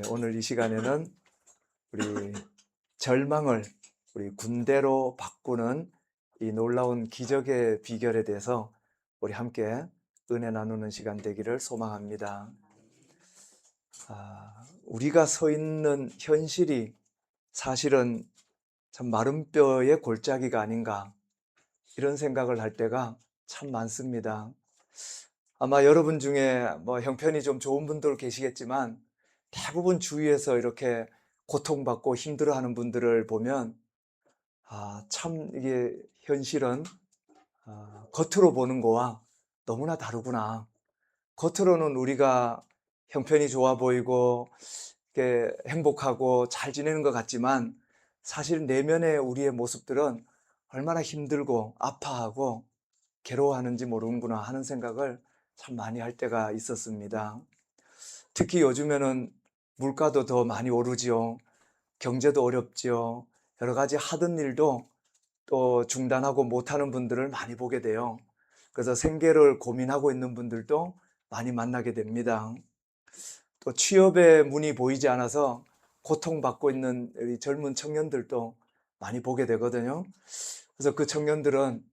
오늘 이 시간에는 우리 절망을 우리 군대로 바꾸는 이 놀라운 기적의 비결에 대해서 우리 함께 은혜 나누는 시간 되기를 소망합니다. 우리가 서 있는 현실이 사실은 참 마른 뼈의 골짜기가 아닌가, 이런 생각을 할 때가 참 많습니다. 아마 여러분 중에 형편이 좀 좋은 분들 계시겠지만 대부분 주위에서 이렇게 고통받고 힘들어하는 분들을 보면 참 이게 현실은 겉으로 보는 거와 너무나 다르구나. 겉으로는 우리가 형편이 좋아 보이고 이렇게 행복하고 잘 지내는 것 같지만 사실 내면의 우리의 모습들은 얼마나 힘들고 아파하고 괴로워하는지 모르는구나 하는 생각을 참 많이 할 때가 있었습니다. 특히 요즘에는 물가도 더 많이 오르지요. 경제도 어렵지요. 여러 가지 하던 일도 또 중단하고 못하는 분들을 많이 보게 돼요. 그래서 생계를 고민하고 있는 분들도 많이 만나게 됩니다. 또 취업의 문이 보이지 않아서 고통받고 있는 우리 젊은 청년들도 많이 보게 되거든요. 그래서 그 청년들은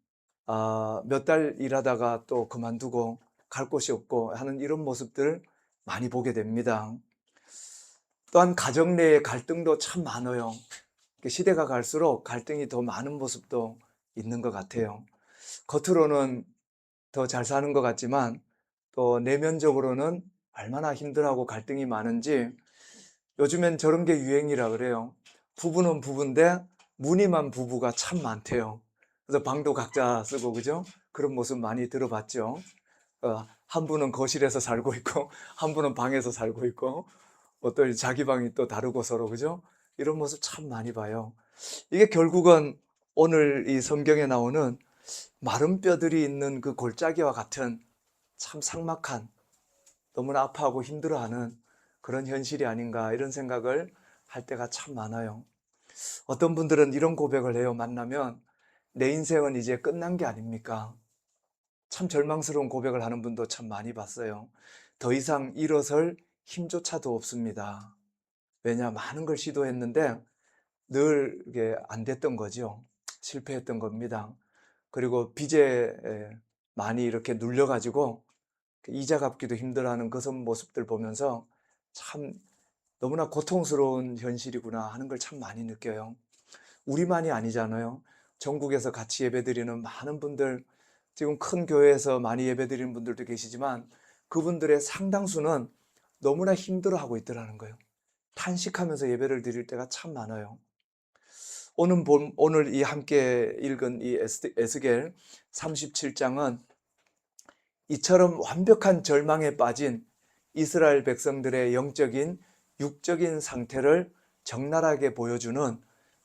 몇 달 일하다가 또 그만두고 갈 곳이 없고 하는 이런 모습들 많이 보게 됩니다. 또한 가정 내의 갈등도 참 많아요. 시대가 갈수록 갈등이 더 많은 모습도 있는 것 같아요. 겉으로는 더 잘 사는 것 같지만 또 내면적으로는 얼마나 힘들어하고 갈등이 많은지, 요즘엔 저런 게 유행이라 그래요. 부부는 부부인데 무늬만 부부가 참 많대요. 그래서 방도 각자 쓰고, 그죠? 그런 모습 많이 들어봤죠. 한 분은 거실에서 살고 있고 한 분은 방에서 살고 있고 또 자기 방이 또 다르고 서로, 그죠? 이런 모습 참 많이 봐요. 이게 결국은 오늘 이 성경에 나오는 마른 뼈들이 있는 그 골짜기와 같은 참 삭막한, 너무나 아파하고 힘들어하는 그런 현실이 아닌가, 이런 생각을 할 때가 참 많아요. 어떤 분들은 이런 고백을 해요. 만나면 내 인생은 이제 끝난 게 아닙니까? 참 절망스러운 고백을 하는 분도 참 많이 봤어요. 더 이상 일어설 힘조차도 없습니다. 왜냐, 많은 걸 시도했는데 늘 이게 안 됐던 거죠. 실패했던 겁니다. 그리고 빚에 많이 이렇게 눌려가지고 이자 갚기도 힘들어하는 그 모습들 보면서 참 너무나 고통스러운 현실이구나 하는 걸 참 많이 느껴요. 우리만이 아니잖아요. 전국에서 같이 예배드리는 많은 분들, 지금 큰 교회에서 많이 예배드리는 분들도 계시지만 그분들의 상당수는 너무나 힘들어하고 있더라는 거예요. 탄식하면서 예배를 드릴 때가 참 많아요. 오늘 이 함께 읽은 이 에스겔 37장은 이처럼 완벽한 절망에 빠진 이스라엘 백성들의 영적인, 육적인 상태를 적나라하게 보여주는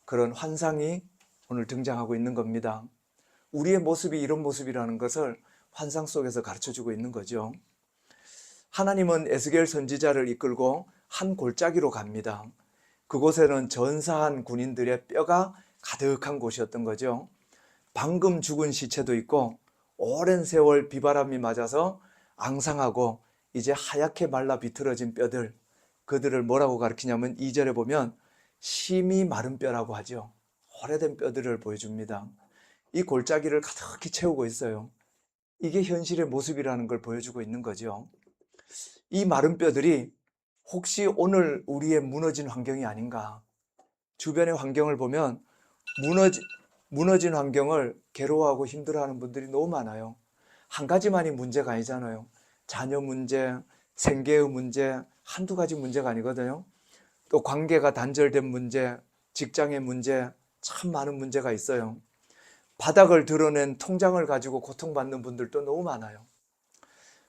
그런 환상이 오늘 등장하고 있는 겁니다. 우리의 모습이 이런 모습이라는 것을 환상 속에서 가르쳐주고 있는 거죠. 하나님은 에스겔 선지자를 이끌고 한 골짜기로 갑니다. 그곳에는 전사한 군인들의 뼈가 가득한 곳이었던 거죠. 방금 죽은 시체도 있고 오랜 세월 비바람이 맞아서 앙상하고 이제 하얗게 말라 비틀어진 뼈들, 그들을 뭐라고 가리키냐면 2절에 보면 심이 마른 뼈라고 하죠. 오래된 뼈들을 보여줍니다. 이 골짜기를 가득히 채우고 있어요. 이게 현실의 모습이라는 걸 보여주고 있는 거죠. 이 마른 뼈들이 혹시 오늘 우리의 무너진 환경이 아닌가. 주변의 환경을 보면 무너진 환경을 괴로워하고 힘들어하는 분들이 너무 많아요. 한 가지만이 문제가 아니잖아요. 자녀 문제, 생계의 문제, 한두 가지 문제가 아니거든요. 또 관계가 단절된 문제, 직장의 문제, 참 많은 문제가 있어요. 바닥을 드러낸 통장을 가지고 고통받는 분들도 너무 많아요.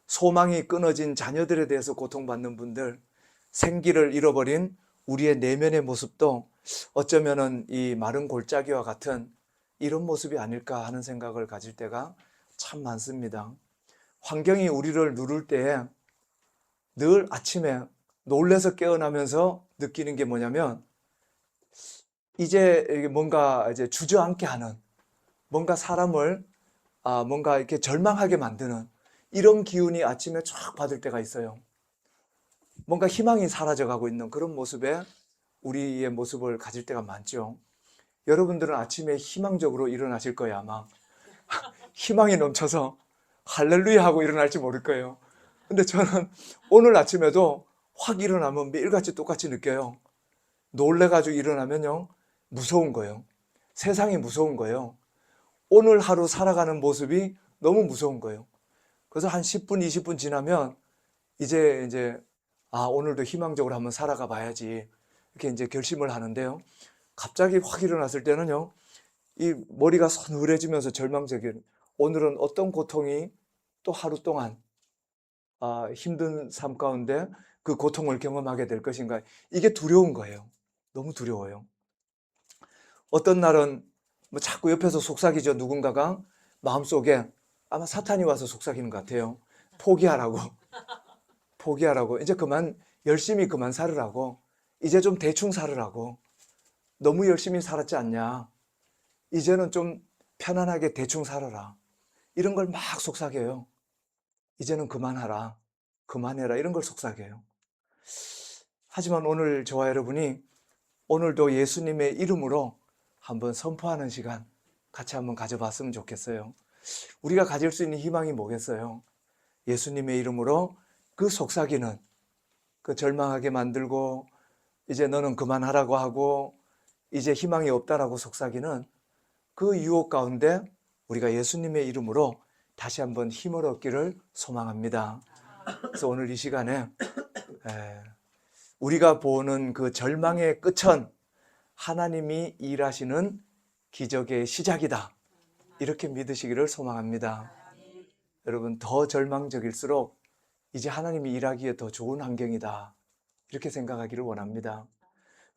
소망이 끊어진 자녀들에 대해서 고통받는 분들, 생기를 잃어버린 우리의 내면의 모습도 어쩌면은 이 마른 골짜기와 같은 이런 모습이 아닐까 하는 생각을 가질 때가 참 많습니다. 환경이 우리를 누를 때에 늘 아침에 놀래서 깨어나면서 느끼는 게 뭐냐면 이제 뭔가 이제 주저앉게 하는, 뭔가 사람을 뭔가 이렇게 절망하게 만드는 이런 기운이 아침에 쫙 받을 때가 있어요. 뭔가 희망이 사라져가고 있는 그런 모습에 우리의 모습을 가질 때가 많죠. 여러분들은 아침에 희망적으로 일어나실 거예요. 아마 희망이 넘쳐서 할렐루야 하고 일어날지 모를 거예요. 근데 저는 오늘 아침에도 확 일어나면 매일같이 똑같이 느껴요. 놀래가지고 일어나면요, 무서운 거예요. 세상이 무서운 거예요. 오늘 하루 살아가는 모습이 너무 무서운 거예요. 그래서 한 10분, 20분 지나면 이제 오늘도 희망적으로 한번 살아가 봐야지 이렇게 이제 결심을 하는데요. 갑자기 확 일어났을 때는요, 이 머리가 서늘해지면서 절망적인, 오늘은 어떤 고통이 또 하루 동안 힘든 삶 가운데 그 고통을 경험하게 될 것인가, 이게 두려운 거예요. 너무 두려워요. 어떤 날은 뭐 자꾸 옆에서 속삭이죠. 누군가가 마음속에, 아마 사탄이 와서 속삭이는 것 같아요. 포기하라고. 포기하라고. 이제 그만, 열심히 그만 살으라고. 이제 좀 대충 살으라고. 너무 열심히 살았지 않냐. 이제는 좀 편안하게 대충 살아라. 이런 걸 막 속삭여요. 이제는 그만하라. 그만해라. 이런 걸 속삭여요. 하지만 오늘 저와 여러분이 오늘도 예수님의 이름으로 한번 선포하는 시간 같이 한번 가져봤으면 좋겠어요. 우리가 가질 수 있는 희망이 뭐겠어요? 예수님의 이름으로 그 속삭이는, 그 절망하게 만들고 이제 너는 그만하라고 하고 이제 희망이 없다라고 속삭이는 그 유혹 가운데 우리가 예수님의 이름으로 다시 한번 힘을 얻기를 소망합니다. 그래서 오늘 이 시간에 우리가 보는 그 절망의 끝은 하나님이 일하시는 기적의 시작이다. 이렇게 믿으시기를 소망합니다. 여러분, 더 절망적일수록 이제 하나님이 일하기에 더 좋은 환경이다. 이렇게 생각하기를 원합니다.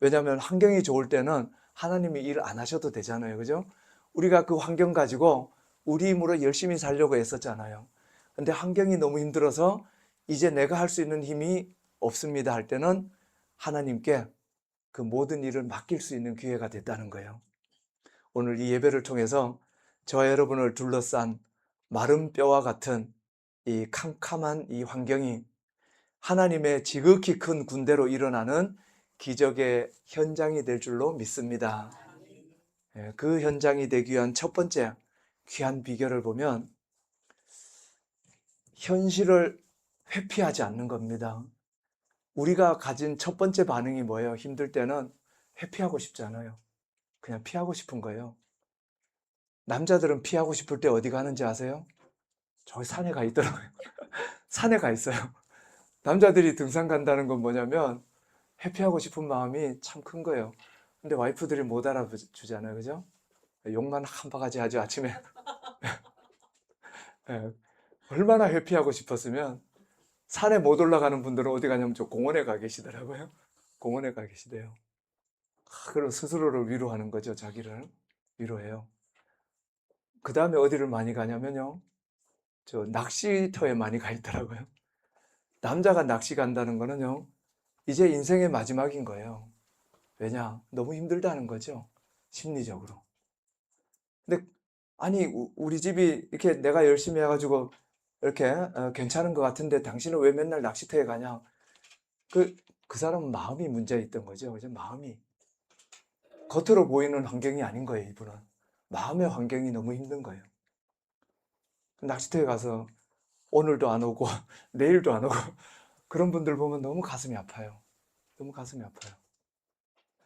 왜냐하면 환경이 좋을 때는 하나님이 일 안 하셔도 되잖아요. 그죠? 우리가 그 환경 가지고 우리 힘으로 열심히 살려고 애썼잖아요. 근데 환경이 너무 힘들어서 이제 내가 할 수 있는 힘이 없습니다 할 때는 하나님께 그 모든 일을 맡길 수 있는 기회가 됐다는 거예요. 오늘 이 예배를 통해서 저와 여러분을 둘러싼 마른 뼈와 같은 이 캄캄한 이 환경이 하나님의 지극히 큰 군대로 일어나는 기적의 현장이 될 줄로 믿습니다. 그 현장이 되기 위한 첫 번째 귀한 비결을 보면 현실을 회피하지 않는 겁니다. 우리가 가진 첫 번째 반응이 뭐예요? 힘들 때는 회피하고 싶잖아요. 그냥 피하고 싶은 거예요. 남자들은 피하고 싶을 때 어디 가는지 아세요? 저기 산에 가 있더라고요. 산에 가 있어요. 남자들이 등산 간다는 건 뭐냐면 회피하고 싶은 마음이 참 큰 거예요. 근데 와이프들이 못 알아주잖아요. 그죠? 욕만 한 바가지 하죠, 아침에. 예, 얼마나 회피하고 싶었으면 산에 못 올라가는 분들은 어디 가냐면 저 공원에 가 계시더라고요. 공원에 가 계시대요. 그럼 스스로를 위로하는 거죠. 자기를 위로해요. 그 다음에 어디를 많이 가냐면요, 저 낚시터에 많이 가 있더라고요. 남자가 낚시 간다는 거는요, 이제 인생의 마지막인 거예요. 왜냐? 너무 힘들다는 거죠. 심리적으로. 근데 아니, 우리 집이 이렇게 내가 열심히 해가지고 이렇게 괜찮은 것 같은데 당신은 왜 맨날 낚시터에 가냐? 그 사람은 마음이 문제 있던 거죠. 그죠? 마음이. 겉으로 보이는 환경이 아닌 거예요, 이분은. 마음의 환경이 너무 힘든 거예요. 낚시터에 가서 오늘도 안 오고 내일도 안 오고 그런 분들 보면 너무 가슴이 아파요. 너무 가슴이 아파요.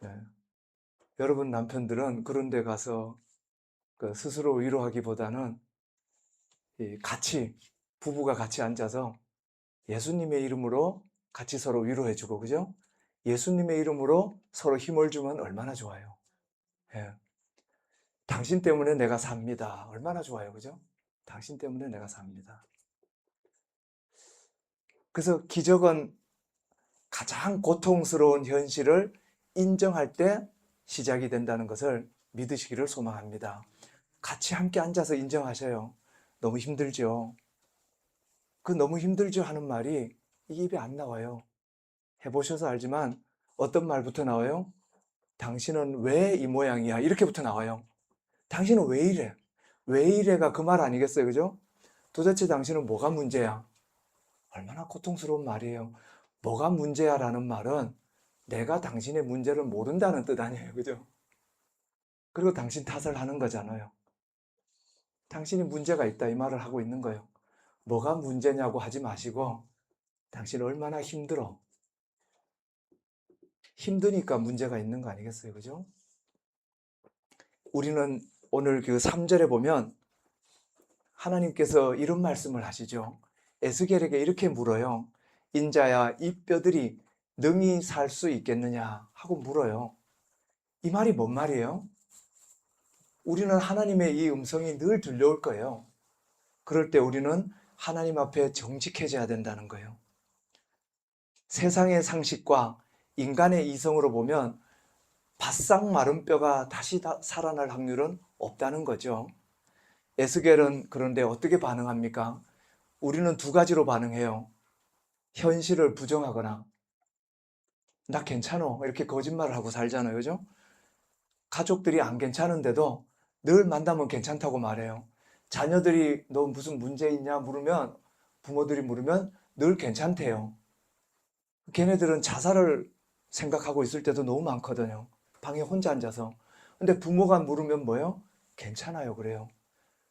네. 여러분 남편들은 그런 데 가서 그 스스로 위로하기보다는 같이, 부부가 같이 앉아서 예수님의 이름으로 같이 서로 위로해주고, 그죠? 예수님의 이름으로 서로 힘을 주면 얼마나 좋아요. 예. 당신 때문에 내가 삽니다. 얼마나 좋아요. 그죠? 당신 때문에 내가 삽니다. 그래서 기적은 가장 고통스러운 현실을 인정할 때 시작이 된다는 것을 믿으시기를 소망합니다. 같이 함께 앉아서 인정하셔요. 너무 힘들죠. 그 너무 힘들죠 하는 말이 이게 입에 안 나와요. 해보셔서 알지만 어떤 말부터 나와요? 당신은 왜 이 모양이야? 이렇게부터 나와요. 당신은 왜 이래? 왜 이래가 그 말 아니겠어요? 그죠? 도대체 당신은 뭐가 문제야? 얼마나 고통스러운 말이에요. 뭐가 문제야라는 말은 내가 당신의 문제를 모른다는 뜻 아니에요. 그죠? 그리고 당신 탓을 하는 거잖아요. 당신이 문제가 있다 이 말을 하고 있는 거예요. 뭐가 문제냐고 하지 마시고 당신 얼마나 힘들어. 힘드니까 문제가 있는 거 아니겠어요? 그죠? 우리는 오늘 그 3절에 보면 하나님께서 이런 말씀을 하시죠. 에스겔에게 이렇게 물어요. 인자야, 이 뼈들이 능히 살 수 있겠느냐 하고 물어요. 이 말이 뭔 말이에요? 우리는 하나님의 이 음성이 늘 들려올 거예요. 그럴 때 우리는 하나님 앞에 정직해져야 된다는 거예요. 세상의 상식과 인간의 이성으로 보면 바싹 마른 뼈가 다시 살아날 확률은 없다는 거죠. 에스겔은 그런데 어떻게 반응합니까? 우리는 두 가지로 반응해요. 현실을 부정하거나 나 괜찮어 이렇게 거짓말을 하고 살잖아요. 그죠? 가족들이 안 괜찮은데도 늘 만나면 괜찮다고 말해요. 자녀들이 너 무슨 문제 있냐 물으면 부모들이 물으면 늘 괜찮대요. 걔네들은 자살을 생각하고 있을 때도 너무 많거든요. 방에 혼자 앉아서. 근데 부모가 물으면 뭐예요? 괜찮아요 그래요.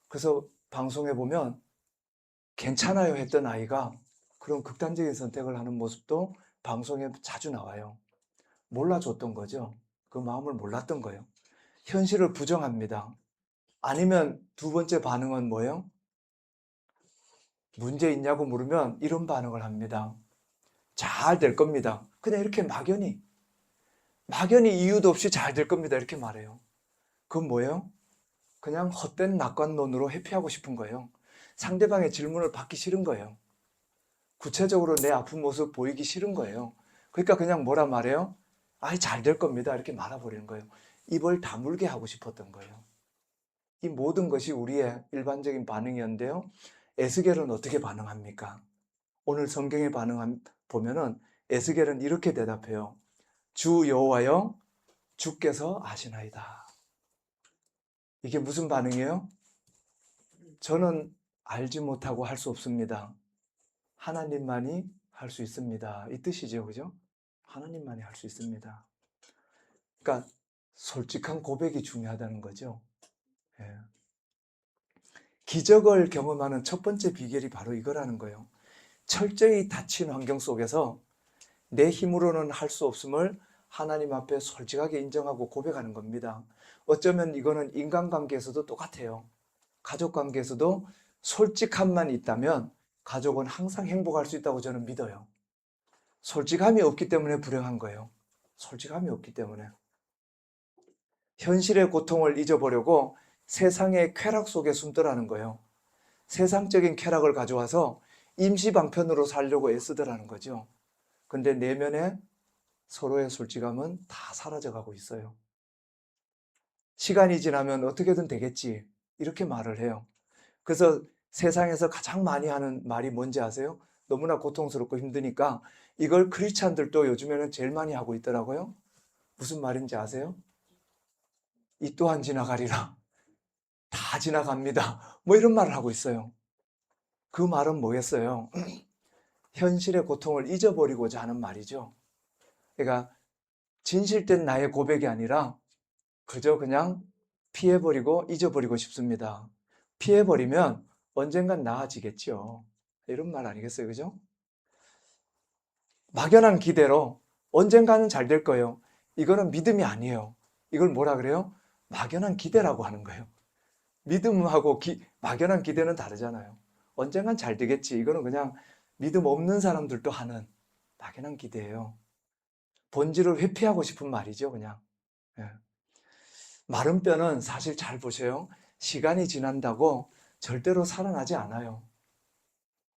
그래서 방송에 보면 괜찮아요 했던 아이가 그런 극단적인 선택을 하는 모습도 방송에 자주 나와요. 몰라줬던 거죠. 그 마음을 몰랐던 거예요. 현실을 부정합니다. 아니면 두 번째 반응은 뭐예요? 문제 있냐고 물으면 이런 반응을 합니다. 잘 될 겁니다. 그냥 이렇게 막연히 이유도 없이 잘 될 겁니다. 이렇게 말해요. 그건 뭐예요? 그냥 헛된 낙관론으로 회피하고 싶은 거예요. 상대방의 질문을 받기 싫은 거예요. 구체적으로 내 아픈 모습 보이기 싫은 거예요. 그러니까 그냥 뭐라 말해요? 아이, 잘 될 겁니다. 이렇게 말아버리는 거예요. 입을 다물게 하고 싶었던 거예요. 이 모든 것이 우리의 일반적인 반응이었는데요. 에스겔은 어떻게 반응합니까? 오늘 성경에 보면은 에스겔은 이렇게 대답해요. 주 여호와여, 주께서 아시나이다. 이게 무슨 반응이에요? 저는 알지 못하고 할 수 없습니다. 하나님만이 할 수 있습니다. 이 뜻이죠. 그죠? 하나님만이 할 수 있습니다. 그러니까 솔직한 고백이 중요하다는 거죠. 예. 기적을 경험하는 첫 번째 비결이 바로 이거라는 거예요. 철저히 닫힌 환경 속에서 내 힘으로는 할 수 없음을 하나님 앞에 솔직하게 인정하고 고백하는 겁니다. 어쩌면 이거는 인간관계에서도 똑같아요. 가족관계에서도 솔직함만 있다면 가족은 항상 행복할 수 있다고 저는 믿어요. 솔직함이 없기 때문에 불행한 거예요. 솔직함이 없기 때문에. 현실의 고통을 잊어보려고 세상의 쾌락 속에 숨더라는 거예요. 세상적인 쾌락을 가져와서 임시방편으로 살려고 애쓰더라는 거죠. 근데 내면에 서로의 솔직함은 다 사라져가고 있어요. 시간이 지나면 어떻게든 되겠지 이렇게 말을 해요. 그래서 세상에서 가장 많이 하는 말이 뭔지 아세요? 너무나 고통스럽고 힘드니까 이걸 크리스찬들도 요즘에는 제일 많이 하고 있더라고요. 무슨 말인지 아세요? 이 또한 지나가리라. 다 지나갑니다. 뭐 이런 말을 하고 있어요. 그 말은 뭐겠어요? 현실의 고통을 잊어버리고자 하는 말이죠. 그러니까 진실된 나의 고백이 아니라 그저 그냥 피해버리고 잊어버리고 싶습니다. 피해버리면 언젠간 나아지겠죠. 이런 말 아니겠어요? 그죠? 막연한 기대로 언젠가는 잘 될 거예요. 이거는 믿음이 아니에요. 이걸 뭐라 그래요? 막연한 기대라고 하는 거예요. 믿음하고 막연한 기대는 다르잖아요. 언젠간 잘 되겠지. 이거는 그냥 믿음 없는 사람들도 하는 막연한 기대예요. 본질을 회피하고 싶은 말이죠, 그냥. 예. 마른 뼈는 사실 잘 보세요. 시간이 지난다고 절대로 살아나지 않아요.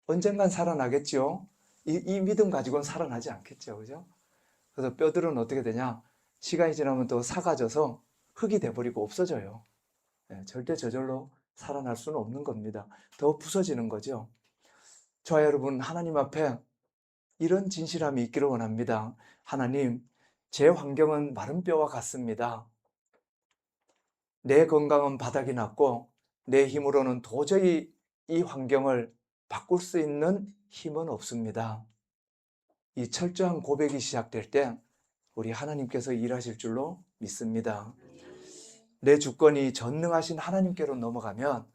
언젠간 살아나겠죠. 이 믿음 가지고는 살아나지 않겠죠. 그죠? 그래서 뼈들은 어떻게 되냐? 시간이 지나면 또 삭아져서 흙이 돼버리고 없어져요. 예, 절대 저절로 살아날 수는 없는 겁니다. 더 부서지는 거죠. 저와 여러분, 하나님 앞에 이런 진실함이 있기를 원합니다. 하나님, 제 환경은 마른 뼈와 같습니다. 내 건강은 바닥이 났고 내 힘으로는 도저히 이 환경을 바꿀 수 있는 힘은 없습니다. 이 철저한 고백이 시작될 때 우리 하나님께서 일하실 줄로 믿습니다. 내 주권이 전능하신 하나님께로 넘어가면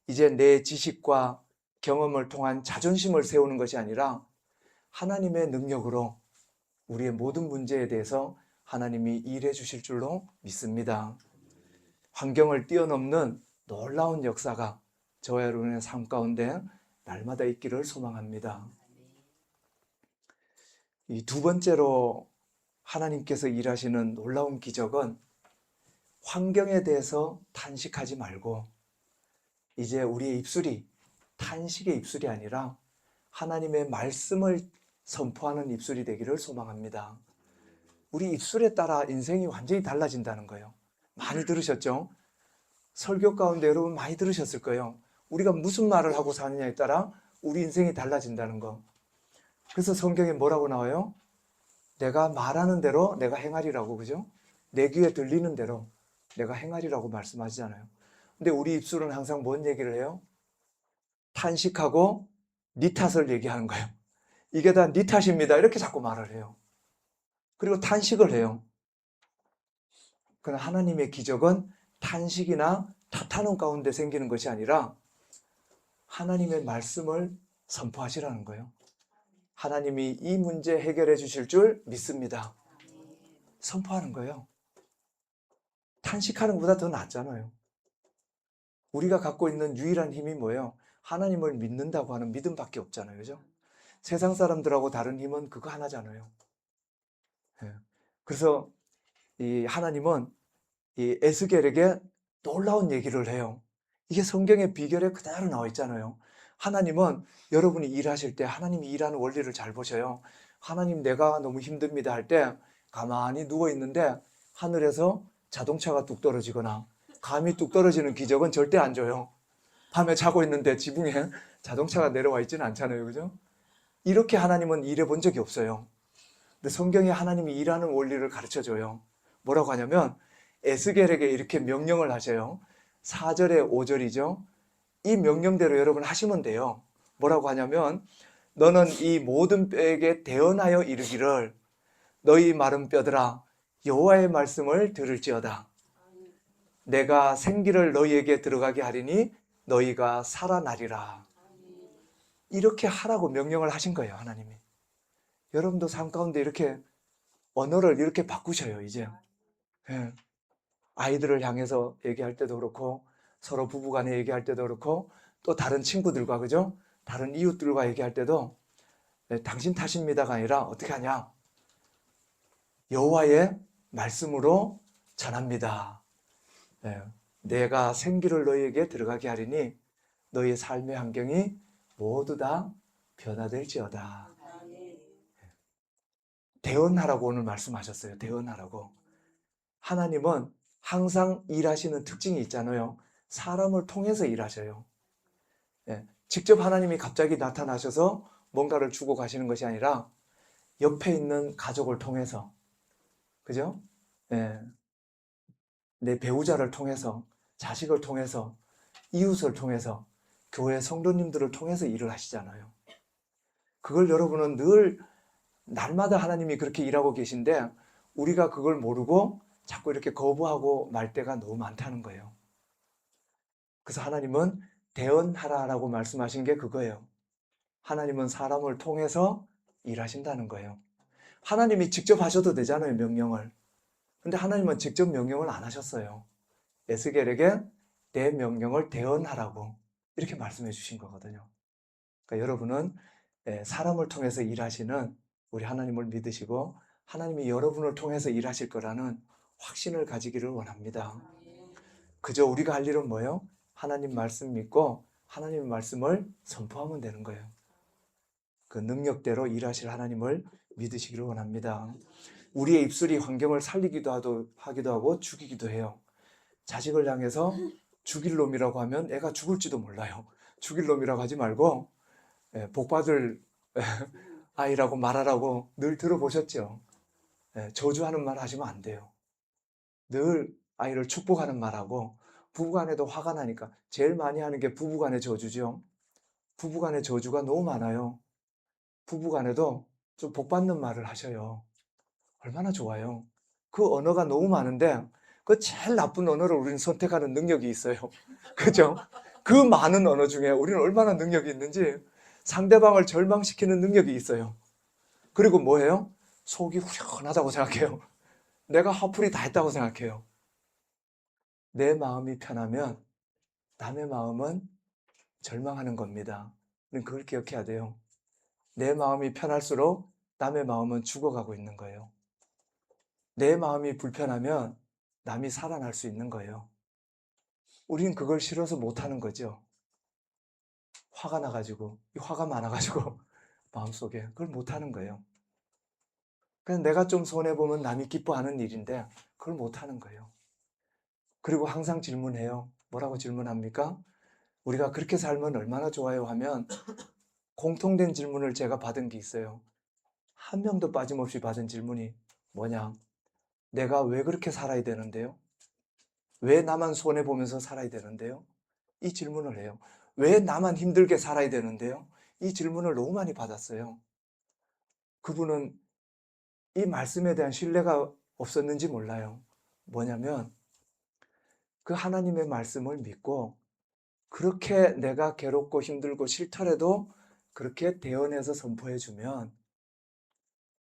이제 내 지식과 경험을 통한 자존심을 세우는 것이 아니라 하나님의 능력으로 우리의 모든 문제에 대해서 하나님이 일해 주실 줄로 믿습니다. 환경을 뛰어넘는 놀라운 역사가 저와 여러분의 삶 가운데 날마다 있기를 소망합니다. 이 두 번째로 하나님께서 일하시는 놀라운 기적은 환경에 대해서 탄식하지 말고 이제 우리의 입술이 탄식의 입술이 아니라 하나님의 말씀을 선포하는 입술이 되기를 소망합니다. 우리 입술에 따라 인생이 완전히 달라진다는 거예요. 많이 들으셨죠? 설교 가운데 여러분 많이 들으셨을 거예요. 우리가 무슨 말을 하고 사느냐에 따라 우리 인생이 달라진다는 거. 그래서 성경에 뭐라고 나와요? 내가 말하는 대로 내가 행하리라고, 그죠? 내 귀에 들리는 대로 내가 행하리라고 말씀하시잖아요. 근데 우리 입술은 항상 뭔 얘기를 해요? 탄식하고 네 탓을 얘기하는 거예요. 이게 다 네 탓입니다. 이렇게 자꾸 말을 해요. 그리고 탄식을 해요. 그러나 하나님의 기적은 탄식이나 탓하는 가운데 생기는 것이 아니라 하나님의 말씀을 선포하시라는 거예요. 하나님이 이 문제 해결해 주실 줄 믿습니다. 선포하는 거예요. 탄식하는 것보다 더 낫잖아요. 우리가 갖고 있는 유일한 힘이 뭐예요? 하나님을 믿는다고 하는 믿음밖에 없잖아요. 그죠? 세상 사람들하고 다른 힘은 그거 하나잖아요. 예. 그래서 이 하나님은 이 에스겔에게 놀라운 얘기를 해요. 이게 성경의 비결에 그대로 나와 있잖아요. 하나님은 여러분이 일하실 때 하나님이 일하는 원리를 잘 보셔요. 하나님 내가 너무 힘듭니다 할 때 가만히 누워 있는데 하늘에서 자동차가 뚝 떨어지거나 감이 뚝 떨어지는 기적은 절대 안 줘요. 밤에 자고 있는데 지붕에 자동차가 내려와 있지는 않잖아요. 그죠? 이렇게 하나님은 일해 본 적이 없어요. 근데 성경에 하나님이 일하는 원리를 가르쳐 줘요. 뭐라고 하냐면 에스겔에게 이렇게 명령을 하셔요. 4절에 5절이죠. 이 명령대로 여러분 하시면 돼요. 뭐라고 하냐면 너는 이 모든 뼈에게 대언하여 이르기를 너희 마른 뼈들아 여호와의 말씀을 들을지어다. 내가 생기를 너희에게 들어가게 하리니 너희가 살아나리라. 이렇게 하라고 명령을 하신 거예요. 하나님이. 여러분도 삶 가운데 이렇게 언어를 이렇게 바꾸셔요. 이제. 예. 아이들을 향해서 얘기할 때도 그렇고 서로 부부간에 얘기할 때도 그렇고 또 다른 친구들과, 그죠? 다른 이웃들과 얘기할 때도 당신 탓입니다가 아니라 어떻게 하냐? 여호와의 말씀으로 전합니다. 예. 내가 생기를 너희에게 들어가게 하리니 너희의 삶의 환경이 모두 다 변화될지어다. 대언하라고 오늘 말씀하셨어요. 대언하라고. 하나님은 항상 일하시는 특징이 있잖아요. 사람을 통해서 일하셔요. 예, 직접 하나님이 갑자기 나타나셔서 뭔가를 주고 가시는 것이 아니라 옆에 있는 가족을 통해서, 그죠? 예, 내 배우자를 통해서, 자식을 통해서, 이웃을 통해서, 교회 성도님들을 통해서 일을 하시잖아요. 그걸 여러분은 늘 날마다 하나님이 그렇게 일하고 계신데 우리가 그걸 모르고 자꾸 이렇게 거부하고 말 때가 너무 많다는 거예요. 그래서 하나님은 대언하라라고 말씀하신 게 그거예요. 하나님은 사람을 통해서 일하신다는 거예요. 하나님이 직접 하셔도 되잖아요, 명령을. 근데 하나님은 직접 명령을 안 하셨어요. 에스겔에게 내 명령을 대언하라고 이렇게 말씀해 주신 거거든요. 그러니까 여러분은 사람을 통해서 일하시는 우리 하나님을 믿으시고 하나님이 여러분을 통해서 일하실 거라는 확신을 가지기를 원합니다. 그저 우리가 할 일은 뭐예요? 하나님 말씀 믿고 하나님 말씀을 선포하면 되는 거예요. 그 능력대로 일하실 하나님을 믿으시기를 원합니다. 우리의 입술이 환경을 살리기도 하기도 하고 죽이기도 해요. 자식을 향해서 죽일 놈이라고 하면 애가 죽을지도 몰라요. 죽일 놈이라고 하지 말고 복받을 아이라고 말하라고 늘 들어보셨죠? 저주하는 말 하시면 안 돼요. 늘 아이를 축복하는 말하고 부부간에도 화가 나니까 제일 많이 하는 게 부부간의 저주죠. 부부간의 저주가 너무 많아요. 부부간에도 좀 복받는 말을 하셔요. 얼마나 좋아요. 그 언어가 너무 많은데 그 제일 나쁜 언어를 우리는 선택하는 능력이 있어요. 그죠? 그 많은 언어 중에 우리는 얼마나 능력이 있는지 상대방을 절망시키는 능력이 있어요. 그리고 뭐예요? 속이 후련하다고 생각해요. 내가 화풀이 다 했다고 생각해요. 내 마음이 편하면 남의 마음은 절망하는 겁니다. 우리는 그걸 기억해야 돼요. 내 마음이 편할수록 남의 마음은 죽어가고 있는 거예요. 내 마음이 불편하면 남이 살아날 수 있는 거예요. 우리는 그걸 싫어서 못하는 거죠. 화가 나가지고, 화가 많아가지고 마음속에 그걸 못하는 거예요. 그냥 내가 좀 손해보면 남이 기뻐하는 일인데 그걸 못하는 거예요. 그리고 항상 질문해요. 뭐라고 질문합니까? 우리가 그렇게 살면 얼마나 좋아요 하면 공통된 질문을 제가 받은 게 있어요. 한 명도 빠짐없이 받은 질문이 뭐냐? 내가 왜 그렇게 살아야 되는데요? 왜 나만 손해보면서 살아야 되는데요? 이 질문을 해요. 왜 나만 힘들게 살아야 되는데요? 이 질문을 너무 많이 받았어요. 그분은 이 말씀에 대한 신뢰가 없었는지 몰라요. 뭐냐면 그 하나님의 말씀을 믿고 그렇게 내가 괴롭고 힘들고 싫더라도 그렇게 대언해서 선포해주면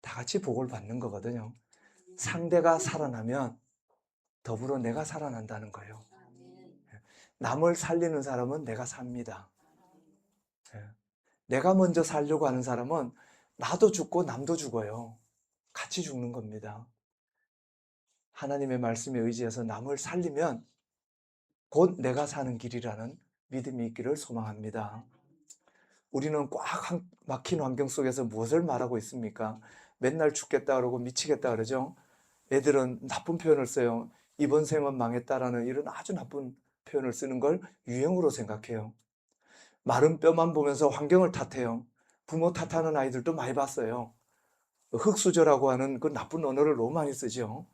다 같이 복을 받는 거거든요. 상대가 살아나면 더불어 내가 살아난다는 거예요. 남을 살리는 사람은 내가 삽니다. 내가 먼저 살려고 하는 사람은 나도 죽고 남도 죽어요. 같이 죽는 겁니다. 하나님의 말씀에 의지해서 남을 살리면 곧 내가 사는 길이라는 믿음이 있기를 소망합니다. 우리는 꽉 막힌 환경 속에서 무엇을 말하고 있습니까? 맨날 죽겠다 그러고 미치겠다 그러죠. 애들은 나쁜 표현을 써요. 이번 생은 망했다라는 이런 아주 나쁜 표현을 쓰는 걸 유행으로 생각해요. 마른 뼈만 보면서 환경을 탓해요. 부모 탓하는 아이들도 많이 봤어요. 흙수저라고 하는 그 나쁜 언어를 너무 많이 쓰죠.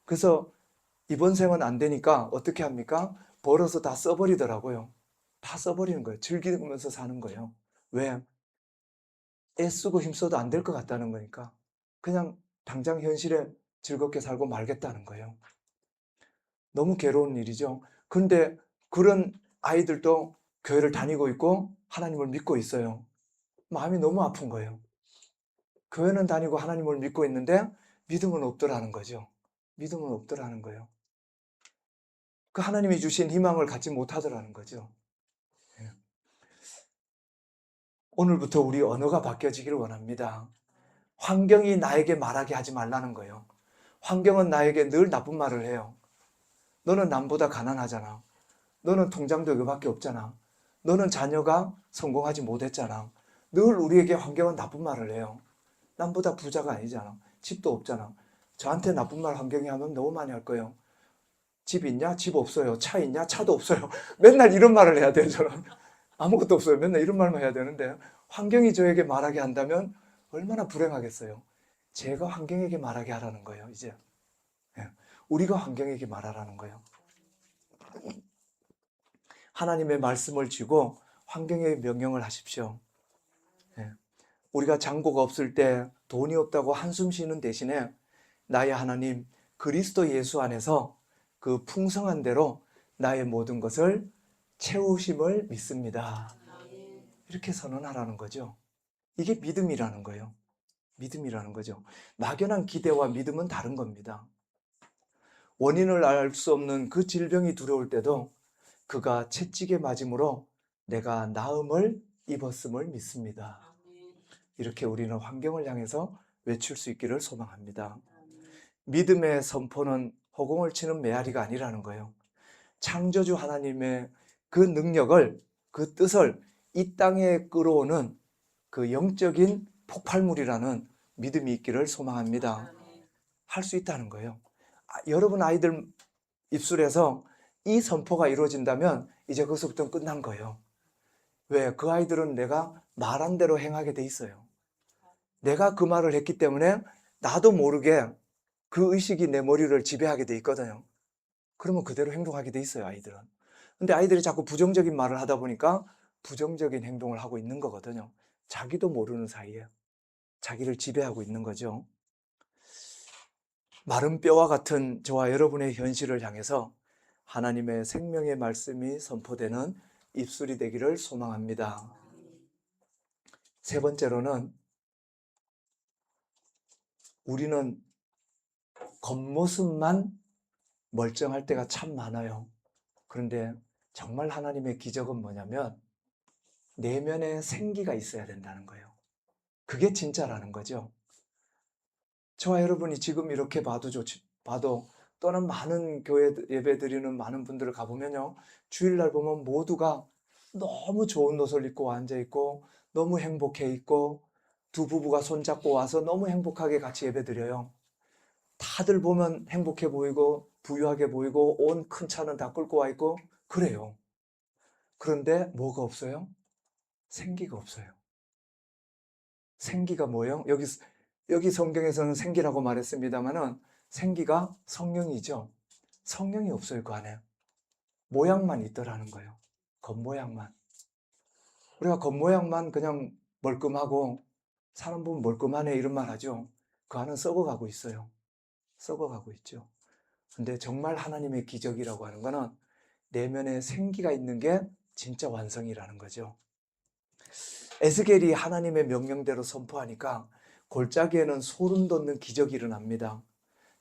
그래서 이번 생은 안 되니까 어떻게 합니까? 벌어서 다 써버리더라고요. 다 써버리는 거예요. 즐기면서 사는 거예요. 왜? 애쓰고 힘써도 안 될 것 같다는 거니까. 그냥 당장 현실에 즐겁게 살고 말겠다는 거예요. 너무 괴로운 일이죠. 그런데 그런 아이들도 교회를 다니고 있고 하나님을 믿고 있어요. 마음이 너무 아픈 거예요. 교회는 다니고 하나님을 믿고 있는데 믿음은 없더라는 거죠. 믿음은 없더라는 거예요. 그 하나님이 주신 희망을 갖지 못하더라는 거죠. 예. 오늘부터 우리 언어가 바뀌어지기를 원합니다. 환경이 나에게 말하게 하지 말라는 거예요. 환경은 나에게 늘 나쁜 말을 해요. 너는 남보다 가난하잖아. 너는 통장도 이거밖에 없잖아. 너는 자녀가 성공하지 못했잖아. 늘 우리에게 환경은 나쁜 말을 해요. 남보다 부자가 아니잖아. 집도 없잖아. 저한테 나쁜 말 환경이 하면 너무 많이 할 거예요. 집 있냐? 집 없어요. 차 있냐? 차도 없어요. 맨날 이런 말을 해야 돼요, 저는. 아무것도 없어요. 맨날 이런 말만 해야 되는데 환경이 저에게 말하게 한다면 얼마나 불행하겠어요. 제가 환경에게 말하게 하라는 거예요, 이제. 예. 우리가 환경에게 말하라는 거예요. 하나님의 말씀을 쥐고 환경에 명령을 하십시오. 예. 우리가 장고가 없을 때 돈이 없다고 한숨 쉬는 대신에 나의 하나님 그리스도 예수 안에서 그 풍성한 대로 나의 모든 것을 채우심을 믿습니다. 이렇게 선언하라는 거죠. 이게 믿음이라는 거예요. 믿음이라는 거죠. 막연한 기대와 믿음은 다른 겁니다. 원인을 알 수 없는 그 질병이 두려울 때도 그가 채찍에 맞음으로 내가 나음을 입었음을 믿습니다. 이렇게 우리는 환경을 향해서 외칠 수 있기를 소망합니다. 믿음의 선포는 허공을 치는 메아리가 아니라는 거예요. 창조주 하나님의 그 능력을, 그 뜻을 이 땅에 끌어오는 그 영적인 폭발물이라는 믿음이 있기를 소망합니다. 할 수 있다는 거예요. 여러분 아이들 입술에서 이 선포가 이루어진다면 이제 거기서부터는 끝난 거예요. 왜? 그 아이들은 내가 말한 대로 행하게 돼 있어요. 내가 그 말을 했기 때문에 나도 모르게 그 의식이 내 머리를 지배하게 돼 있거든요. 그러면 그대로 행동하게 돼 있어요, 아이들은. 근데 아이들이 자꾸 부정적인 말을 하다 보니까 부정적인 행동을 하고 있는 거거든요. 자기도 모르는 사이에. 자기를 지배하고 있는 거죠. 마른 뼈와 같은 저와 여러분의 현실을 향해서 하나님의 생명의 말씀이 선포되는 입술이 되기를 소망합니다. 세 번째로는 우리는 겉모습만 멀쩡할 때가 참 많아요. 그런데 정말 하나님의 기적은 뭐냐면 내면에 생기가 있어야 된다는 거예요. 그게 진짜라는 거죠. 저와 여러분이 지금 이렇게 봐도 또는 많은 교회 예배 드리는 많은 분들을 가보면요, 주일날 보면 모두가 너무 좋은 옷을 입고 앉아있고 너무 행복해 있고 두 부부가 손잡고 와서 너무 행복하게 같이 예배 드려요. 다들 보면 행복해 보이고 부유하게 보이고 온 큰 차는 다 끌고 와 있고 그래요. 그런데 뭐가 없어요? 생기가 없어요. 생기가 뭐예요? 여기 성경에서는 생기라고 말했습니다만은 생기가 성령이죠. 성령이 없어요, 그 안에. 모양만 있더라는 거예요. 겉모양만. 우리가 겉모양만 그냥 멀끔하고 사람 보면 멀끔하네 이런 말 하죠. 그 안은 썩어가고 있어요. 썩어가고 있죠. 근데 정말 하나님의 기적이라고 하는 거는 내면에 생기가 있는 게 진짜 완성이라는 거죠. 에스겔이 하나님의 명령대로 선포하니까 골짜기에는 소름 돋는 기적이 일어납니다.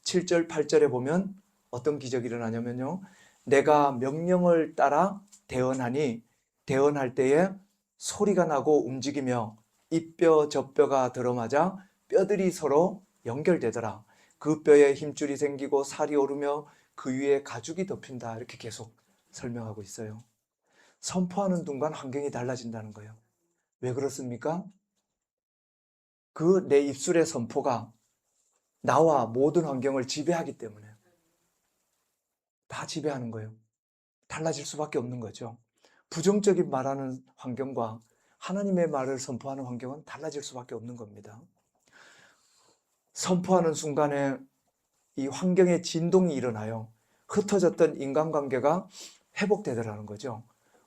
7절, 8절에 보면 어떤 기적이 일어나냐면요. 내가 명령을 따라 대언하니 대언할 때에 소리가 나고 움직이며 이 뼈 저 뼈가 들어맞아 뼈들이 서로 연결되더라. 그 뼈에 힘줄이 생기고 살이 오르며 그 위에 가죽이 덮인다. 이렇게 계속 설명하고 있어요. 선포하는 순간 환경이 달라진다는 거예요. 왜 그렇습니까? 그 내 입술의 선포가 나와 모든 환경을 지배하기 때문에 다 지배하는 거예요. 달라질 수밖에 없는 거죠. 부정적인 말하는 환경과 하나님의 말을 선포하는 환경은 달라질 수밖에 없는 겁니다. 선포하는 순간에 이 환경에 진동이 일어나요. 흩어졌던 인간관계가 회복되더라는 거죠.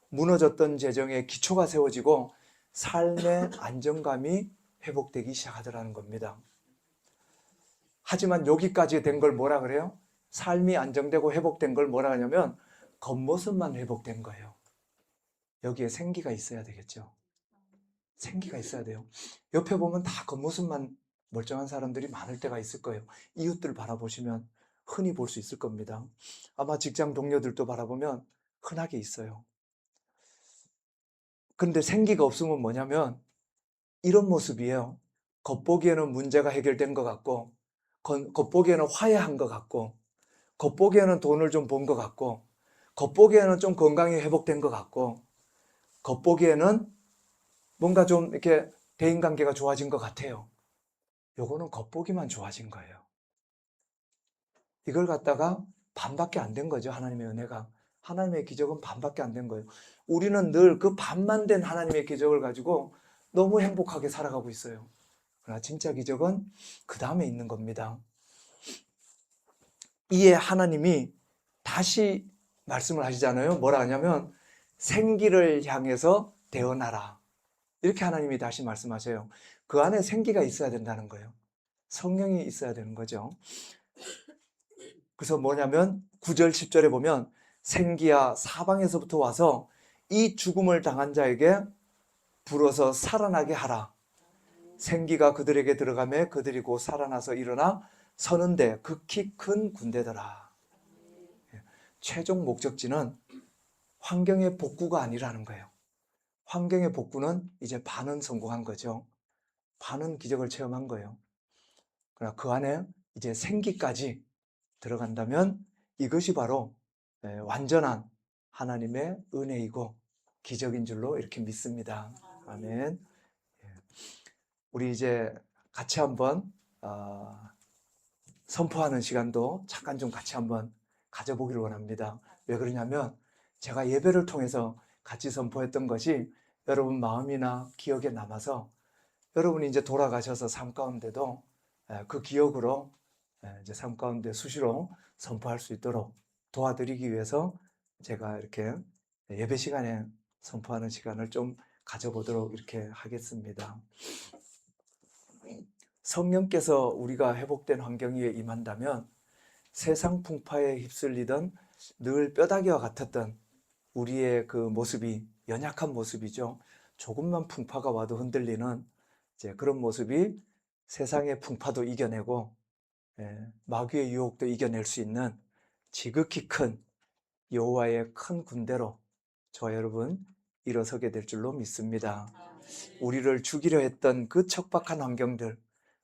무너졌던 재정의 기초가 세워지고 삶의 안정감이 회복되기 시작하더라는 겁니다. 하지만 여기까지 된 걸 뭐라 그래요? 삶이 안정되고 회복된 걸 뭐라 하냐면 겉모습만 회복된 거예요. 여기에 생기가 있어야 되겠죠. 생기가 있어야 돼요. 옆에 보면 다 겉모습만 멀쩡한 사람들이 많을 때가 있을 거예요. 이웃들 바라보시면 흔히 볼 수 있을 겁니다. 아마 직장 동료들도 바라보면 흔하게 있어요. 그런데 생기가 없으면 뭐냐면 이런 모습이에요. 겉보기에는 문제가 해결된 것 같고 겉보기에는 화해한 것 같고 겉보기에는 돈을 좀 번 것 같고 겉보기에는 좀 건강이 회복된 것 같고 겉보기에는 뭔가 좀 이렇게 대인관계가 좋아진 것 같아요. 요거는 겉보기만 좋아진 거예요. 이걸 갖다가 반밖에 안 된 거죠. 하나님의 은혜가. 하나님의 기적은 반밖에 안 된 거예요. 우리는 늘 그 반만 된 하나님의 기적을 가지고 너무 행복하게 살아가고 있어요. 그러나 진짜 기적은 그 다음에 있는 겁니다. 이에 하나님이 다시 말씀을 하시잖아요. 뭐라 하냐면 생기를 향해서 대언하라. 이렇게 하나님이 다시 말씀하세요. 그 안에 생기가 있어야 된다는 거예요. 성령이 있어야 되는 거죠. 그래서 뭐냐면 9절 10절에 보면 생기야 사방에서부터 와서 이 죽음을 당한 자에게 불어서 살아나게 하라. 생기가 그들에게 들어가매 그들이 곧 살아나서 일어나 서는데 극히 큰 군대더라. 최종 목적지는 환경의 복구가 아니라는 거예요. 환경의 복구는 이제 반은 성공한 거죠. 반은 기적을 체험한 거예요. 그러나 그 안에 이제 생기까지 들어간다면 이것이 바로 완전한 하나님의 은혜이고 기적인 줄로 이렇게 믿습니다. 아멘. 우리 이제 같이 한번 선포하는 시간도 잠깐 좀 같이 한번 가져보기를 원합니다. 왜 그러냐면 제가 예배를 통해서 같이 선포했던 것이 여러분 마음이나 기억에 남아서 여러분이 이제 돌아가셔서 삶 가운데도 그 기억으로 이제 삶 가운데 수시로 선포할 수 있도록 도와드리기 위해서 제가 이렇게 예배 시간에 선포하는 시간을 좀 가져보도록 이렇게 하겠습니다. 성령께서 우리가 회복된 환경 위에 임한다면 세상 풍파에 휩쓸리던 늘 뼈다귀와 같았던 우리의 그 모습이 연약한 모습이죠. 조금만 풍파가 와도 흔들리는 이제 그런 모습이 세상의 풍파도 이겨내고 마귀의 유혹도 이겨낼 수 있는 지극히 큰 여호와의 큰 군대로 저와 여러분 일어서게 될 줄로 믿습니다. 우리를 죽이려 했던 그 척박한 환경들,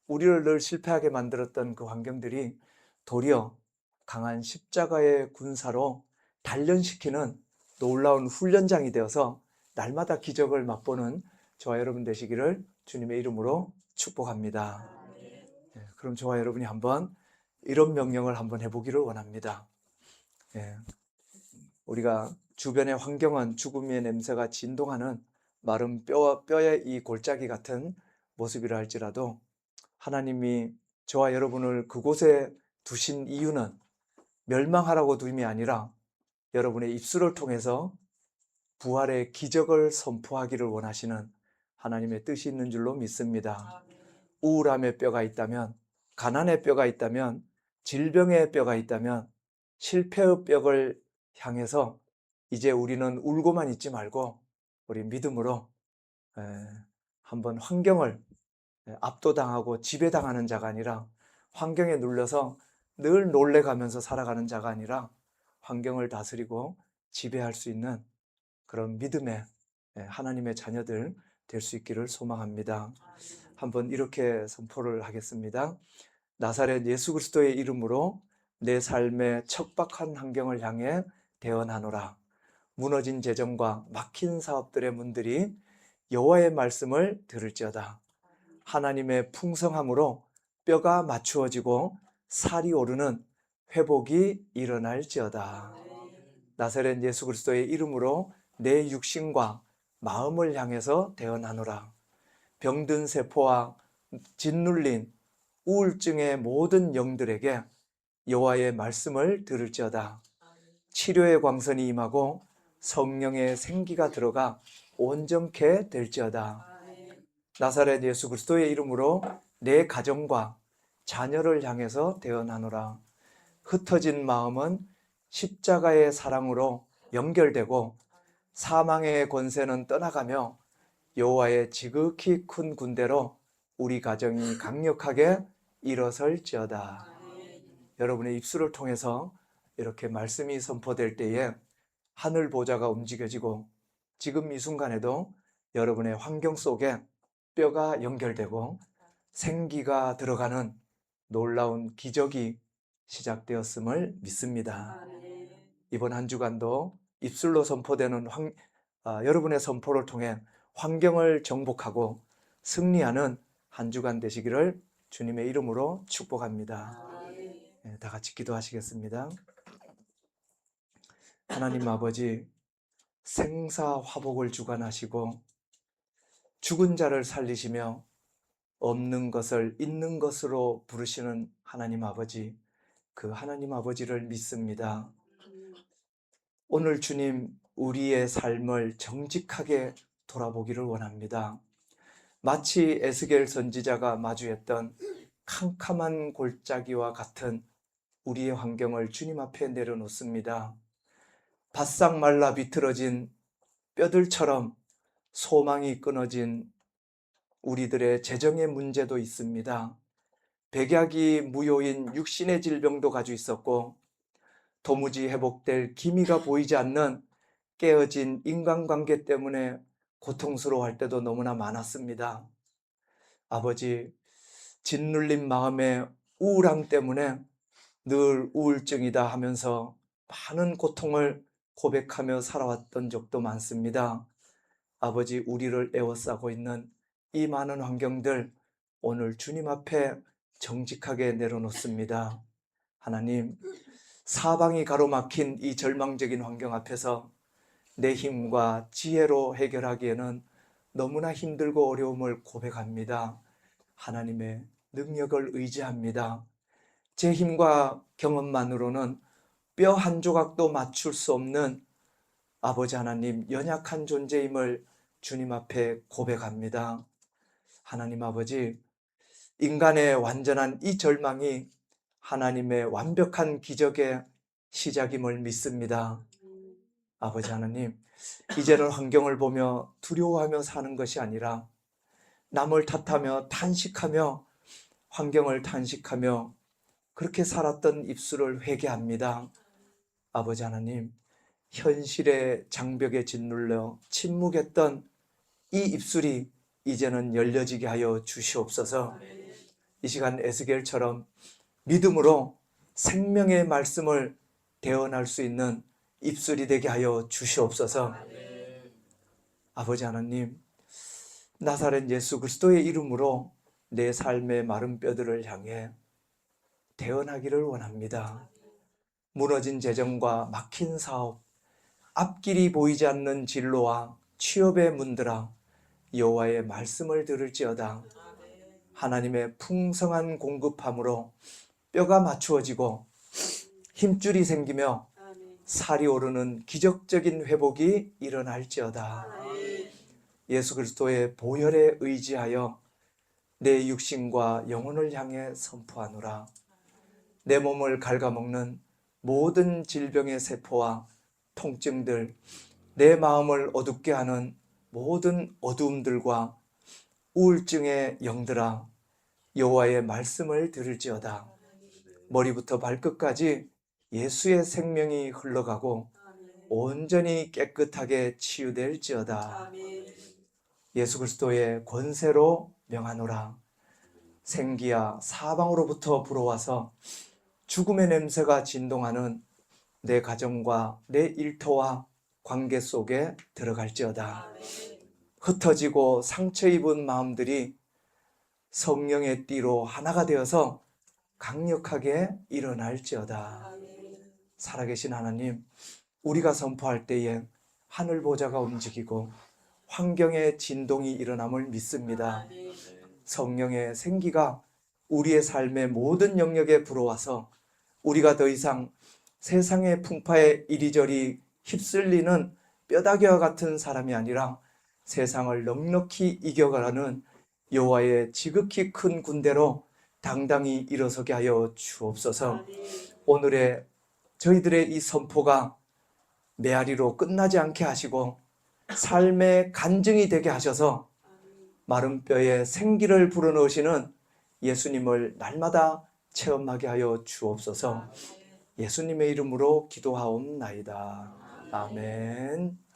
우리를 늘 실패하게 만들었던 그 환경들이 도리어 강한 십자가의 군사로 단련시키는 놀라운 훈련장이 되어서 날마다 기적을 맛보는 저와 여러분 되시기를 주님의 이름으로 축복합니다. 그럼 저와 여러분이 한번 이런 명령을 한번 해보기를 원합니다. 우리가 주변의 환경은 죽음의 냄새가 진동하는 마른 뼈의 이 골짜기 같은 모습이라 할지라도 하나님이 저와 여러분을 그곳에 두신 이유는 멸망하라고 두임이 아니라 여러분의 입술을 통해서 부활의 기적을 선포하기를 원하시는 하나님의 뜻이 있는 줄로 믿습니다. 우울함의 뼈가 있다면, 가난의 뼈가 있다면, 질병의 뼈가 있다면 실패의 뼈를 향해서 이제 우리는 울고만 있지 말고 우리 믿음으로 한번 환경을 압도당하고 지배당하는 자가 아니라 환경에 눌려서 늘 놀래가면서 살아가는 자가 아니라 환경을 다스리고 지배할 수 있는 그런 믿음의 하나님의 자녀들 될 수 있기를 소망합니다. 한번 이렇게 선포를 하겠습니다. 나사렛 예수 그리스도의 이름으로 내 삶의 척박한 환경을 향해 대언하노라. 무너진 재정과 막힌 사업들의 문들이 여호와의 말씀을 들을지어다. 하나님의 풍성함으로 뼈가 맞추어지고 살이 오르는 회복이 일어날지어다. 나사렛 예수 그리스도의 이름으로 내 육신과 마음을 향해서 대언하노라. 병든 세포와 짓눌린 우울증의 모든 영들에게 여호와의 말씀을 들을지어다. 치료의 광선이 임하고 성령의 생기가 들어가 온전케 될지어다. 나사렛 예수 그리스도의 이름으로 내 가정과 자녀를 향해서 대언하노라. 흩어진 마음은 십자가의 사랑으로 연결되고 사망의 권세는 떠나가며 여호와의 지극히 큰 군대로 우리 가정이 강력하게 일어설지어다. 여러분의 입술을 통해서 이렇게 말씀이 선포될 때에 하늘 보좌가 움직여지고 지금 이 순간에도 여러분의 환경 속에 뼈가 연결되고 생기가 들어가는 놀라운 기적이 시작되었음을 믿습니다. 이번 한 주간도 입술로 선포되는 여러분의 선포를 통해 환경을 정복하고 승리하는 한 주간 되시기를 주님의 이름으로 축복합니다. 다 같이 기도하시겠습니다. 하나님 아버지, 생사화복을 주관하시고 죽은 자를 살리시며 없는 것을 있는 것으로 부르시는 하나님 아버지, 그 하나님 아버지를 믿습니다. 오늘 주님, 우리의 삶을 정직하게 돌아보기를 원합니다. 마치 에스겔 선지자가 마주했던 캄캄한 골짜기와 같은 우리의 환경을 주님 앞에 내려놓습니다. 바싹 말라 비틀어진 뼈들처럼 소망이 끊어진 우리들의 재정의 문제도 있습니다. 백약이 무효인 육신의 질병도 가지고 있었고 도무지 회복될 기미가 보이지 않는 깨어진 인간관계 때문에 고통스러워할 때도 너무나 많았습니다. 아버지, 짓눌린 마음의 우울함 때문에 늘 우울증이다 하면서 많은 고통을 고백하며 살아왔던 적도 많습니다. 아버지, 우리를 에워싸고 있는 이 많은 환경들 오늘 주님 앞에 정직하게 내려놓습니다. 하나님, 사방이 가로막힌 이 절망적인 환경 앞에서 내 힘과 지혜로 해결하기에는 너무나 힘들고 어려움을 고백합니다. 하나님의 능력을 의지합니다. 제 힘과 경험만으로는 뼈 한 조각도 맞출 수 없는 아버지 하나님, 연약한 존재임을 주님 앞에 고백합니다. 하나님 아버지, 인간의 완전한 이 절망이 하나님의 완벽한 기적의 시작임을 믿습니다. 아버지 하나님, 이제는 환경을 보며 두려워하며 사는 것이 아니라 남을 탓하며 탄식하며 환경을 탄식하며 그렇게 살았던 입술을 회개합니다. 아버지 하나님, 현실의 장벽에 짓눌려 침묵했던 이 입술이 이제는 열려지게 하여 주시옵소서. 이 시간 에스겔처럼 믿음으로 생명의 말씀을 대언할 수 있는 입술이 되게 하여 주시옵소서. 아버지 하나님, 나사렛 예수 그리스도의 이름으로 내 삶의 마른 뼈들을 향해 대언하기를 원합니다. 무너진 재정과 막힌 사업, 앞길이 보이지 않는 진로와 취업의 문들아 여호와의 말씀을 들을지어다. 하나님의 풍성한 공급함으로 뼈가 맞추어지고 힘줄이 생기며 살이 오르는 기적적인 회복이 일어날지어다. 예수 그리스도의 보혈에 의지하여 내 육신과 영혼을 향해 선포하노라. 내 몸을 갉아먹는 모든 질병의 세포와 통증들, 내 마음을 어둡게 하는 모든 어두움들과 우울증의 영들아, 여호와의 말씀을 들을지어다. 머리부터 발끝까지 예수의 생명이 흘러가고 온전히 깨끗하게 치유될지어다. 예수 그리스도의 권세로 명하노라. 생기야 사방으로부터 불어와서 죽음의 냄새가 진동하는 내 가정과 내 일터와 관계 속에 들어갈지어다. 흩어지고 상처 입은 마음들이 성령의 띠로 하나가 되어서 강력하게 일어날지어다. 살아계신 하나님, 우리가 선포할 때에 하늘 보좌가 움직이고 환경의 진동이 일어남을 믿습니다. 성령의 생기가 우리의 삶의 모든 영역에 불어와서 우리가 더 이상 세상의 풍파에 이리저리 휩쓸리는 뼈다귀와 같은 사람이 아니라 세상을 넉넉히 이겨가는 여호와의 지극히 큰 군대로 당당히 일어서게 하여 주옵소서. 오늘의 저희들의 이 선포가 메아리로 끝나지 않게 하시고 삶의 간증이 되게 하셔서 마른 뼈에 생기를 불어넣으시는 예수님을 날마다 체험하게 하여 주옵소서. 예수님의 이름으로 기도하옵나이다. 아멘.